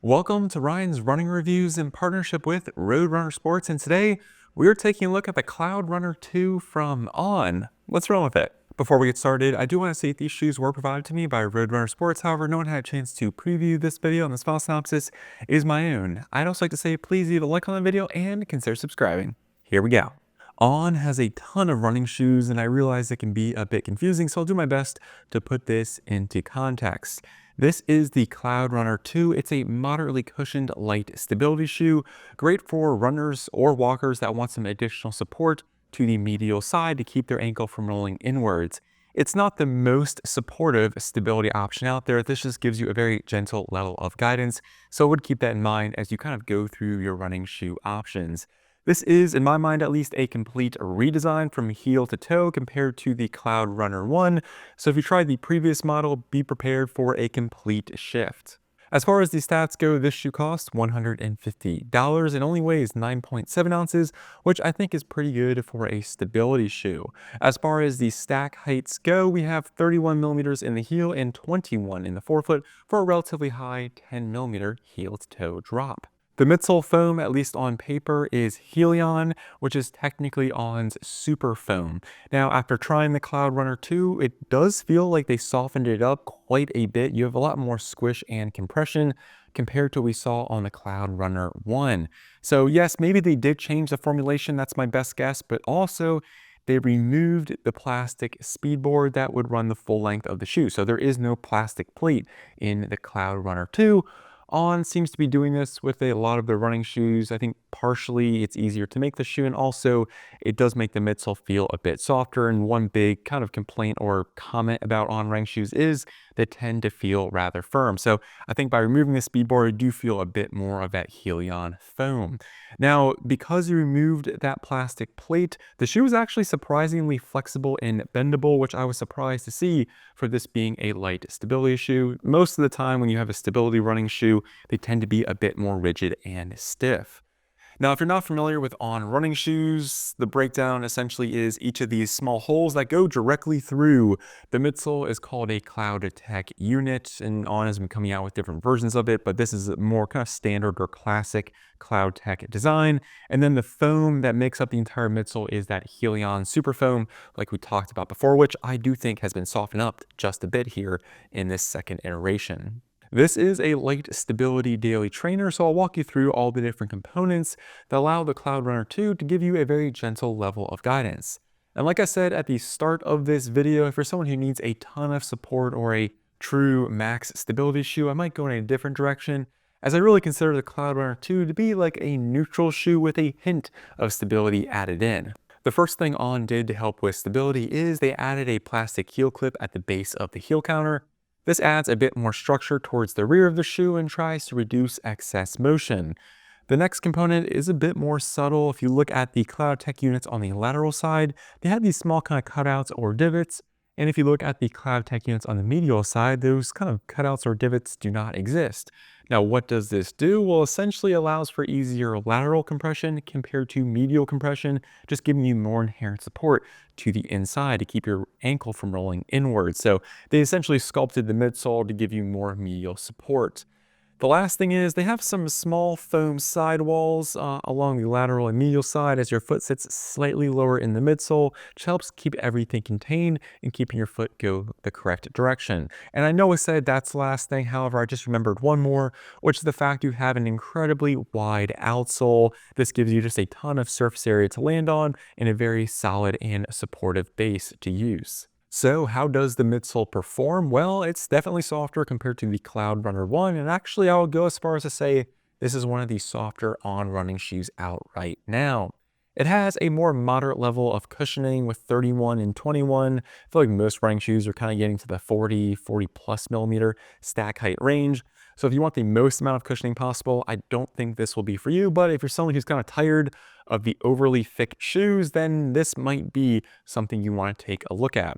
Welcome to Ryan's Running Reviews in partnership with Roadrunner Sports, and today we are taking a look at the Cloudrunner 2 from On. What's wrong with it? Before we get started, I do want to say these shoes were provided to me by Roadrunner Sports. However, no one had a chance to preview this video, and this file synopsis is my own. I'd also like to say please leave a like on the video and consider subscribing. Here we go. On has a ton of running shoes, and I realize it can be a bit confusing, so I'll do my best to put this into context. This is the Cloudrunner 2. It's a moderately cushioned light stability shoe, great for runners or walkers that want some additional support to the medial side to keep their ankle from rolling inwards. It's not the most supportive stability option out there. This just gives you a very gentle level of guidance, so I would keep that in mind as you kind of go through your running shoe options. This is, in my mind at least, a complete redesign from heel to toe compared to the Cloudrunner 1, so if you tried the previous model, be prepared for a complete shift. As far as the stats go, this shoe costs $150 and only weighs 9.7 ounces, which I think is pretty good for a stability shoe. As far as the stack heights go, we have 31 millimeters in the heel and 21 in the forefoot for a relatively high 10 millimeter heel to toe drop. The midsole foam, at least on paper, is Helion, which is technically On's super foam. Now, after trying the Cloudrunner 2, it does feel like they softened it up quite a bit. You have a lot more squish and compression compared to what we saw on the Cloudrunner 1. So yes, maybe they did change the formulation, that's my best guess, but also they removed the plastic speedboard that would run the full length of the shoe. So there is no plastic plate in the Cloudrunner 2. On seems to be doing this with a lot of their running shoes. I think partially it's easier to make the shoe, and also it does make the midsole feel a bit softer. And one big kind of complaint or comment about On running shoes is they tend to feel rather firm. So I think by removing the speedboard, you do feel a bit more of that Helion foam. Now, because you removed that plastic plate, the shoe is actually surprisingly flexible and bendable, which I was surprised to see for this being a light stability shoe. Most of the time when you have a stability running shoe, they tend to be a bit more rigid and stiff. Now, if you're not familiar with On running shoes, the breakdown essentially is each of these small holes that go directly through the midsole is called a Cloudtech unit, and On has been coming out with different versions of it, but this is a more kind of standard or classic Cloudtech design. And then the foam that makes up the entire midsole is that Helion super foam, like we talked about before, which I do think has been softened up just a bit here in this second iteration. This is a light stability daily trainer, so I'll walk you through all the different components that allow the Cloudrunner 2 to give you a very gentle level of guidance. And like I said at the start of this video, if you're someone who needs a ton of support or a true max stability shoe, I might go in a different direction, as I really consider the Cloudrunner 2 to be like a neutral shoe with a hint of stability added in. The first thing On did to help with stability is they added a plastic heel clip at the base of the heel counter. This adds a bit more structure towards the rear of the shoe and tries to reduce excess motion. The next component is a bit more subtle. If you look at the Cloudtech units on the lateral side, they have these small kind of cutouts or divots. And if you look at the Cloudtech units on the medial side, those kind of cutouts or divots do not exist. Now, what does this do? Well, essentially allows for easier lateral compression compared to medial compression, just giving you more inherent support to the inside to keep your ankle from rolling inwards. So they essentially sculpted the midsole to give you more medial support. The last thing is they have some small foam sidewalls along the lateral and medial side as your foot sits slightly lower in the midsole, which helps keep everything contained and keeping your foot go the correct direction. And I know I said that's the last thing, however, I just remembered one more, which is the fact you have an incredibly wide outsole. This gives you just a ton of surface area to land on and a very solid and supportive base to use. So how does the midsole perform? Well, it's definitely softer compared to the Cloudrunner 1, and actually I would go as far as to say this is one of the softer On running shoes out right now. It has a more moderate level of cushioning with 31 and 21. I feel like most running shoes are kind of getting to the 40 plus millimeter stack height range. So if you want the most amount of cushioning possible, I don't think this will be for you, but if you're someone who's kind of tired of the overly thick shoes, then this might be something you want to take a look at.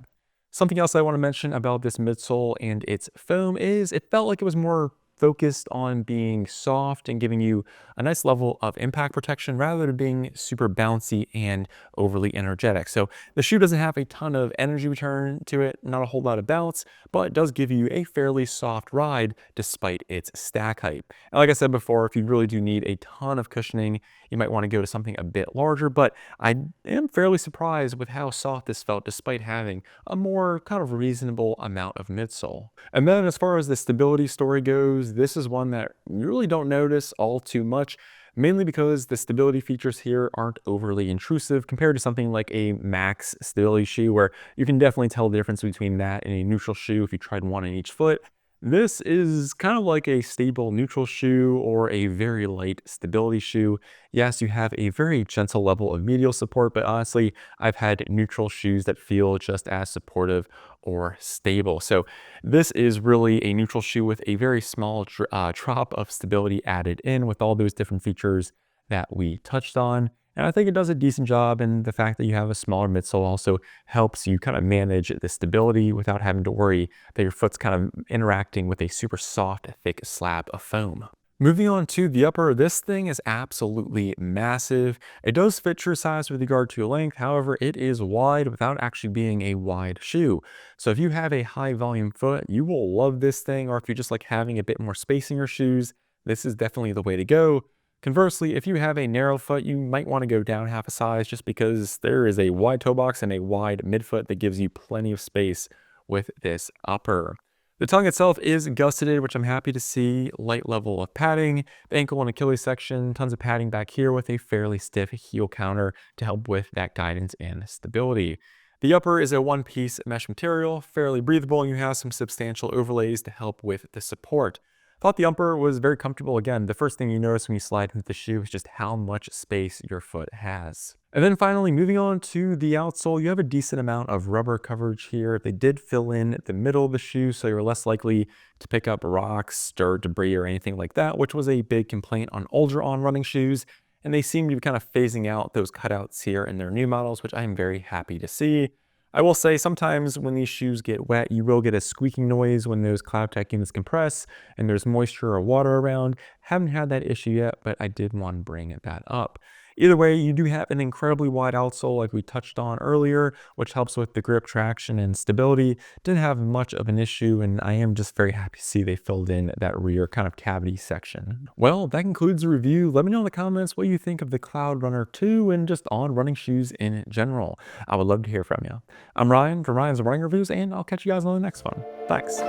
Something else I want to mention about this midsole and its foam is it felt like it was more focused on being soft and giving you a nice level of impact protection rather than being super bouncy and overly energetic. So the shoe doesn't have a ton of energy return to it, not a whole lot of bounce, but it does give you a fairly soft ride despite its stack height. And like I said before, if you really do need a ton of cushioning, you might want to go to something a bit larger, but I am fairly surprised with how soft this felt despite having a more kind of reasonable amount of midsole. And then as far as the stability story goes, this is one that you really don't notice all too much, mainly because the stability features here aren't overly intrusive compared to something like a max stability shoe, where you can definitely tell the difference between that and a neutral shoe if you tried one on each foot. This is kind of like a stable neutral shoe or a very light stability shoe. Yes, you have a very gentle level of medial support, but honestly, I've had neutral shoes that feel just as supportive or stable. So this is really a neutral shoe with a very small drop of stability added in with all those different features that we touched on. And I think it does a decent job, and the fact that you have a smaller midsole also helps you kind of manage the stability without having to worry that your foot's kind of interacting with a super soft, thick slab of foam. Moving on to the upper, this thing is absolutely massive. It does fit your size with regard to your length, however, it is wide without actually being a wide shoe. So if you have a high volume foot, you will love this thing, or if you just like having a bit more space in your shoes, this is definitely the way to go. Conversely, if you have a narrow foot, you might want to go down half a size just because there is a wide toe box and a wide midfoot that gives you plenty of space with this upper. The tongue itself is gusseted, which I'm happy to see. Light level of padding, the ankle and Achilles section, tons of padding back here with a fairly stiff heel counter to help with that guidance and stability. The upper is a one-piece mesh material, fairly breathable, and you have some substantial overlays to help with the support. Thought the upper was very comfortable. Again, the first thing you notice when you slide into the shoe is just how much space your foot has. And then finally, moving on to the outsole, you have a decent amount of rubber coverage here. They did fill in the middle of the shoe, so you're less likely to pick up rocks, dirt, debris, or anything like that, which was a big complaint on older On running shoes. And they seem to be kind of phasing out those cutouts here in their new models, which I'm very happy to see. I will say sometimes when these shoes get wet, you will get a squeaking noise when those CloudTech units compress and there's moisture or water around. Haven't had that issue yet, but I did want to bring that up. Either way, you do have an incredibly wide outsole like we touched on earlier, which helps with the grip, traction, and stability. Didn't have much of an issue, and I am just very happy to see they filled in that rear kind of cavity section. Well, that concludes the review. Let me know in the comments what you think of the Cloudrunner 2 and just On running shoes in general. I would love to hear from you. I'm Ryan from Ryan's Running Reviews, and I'll catch you guys on the next one. Thanks.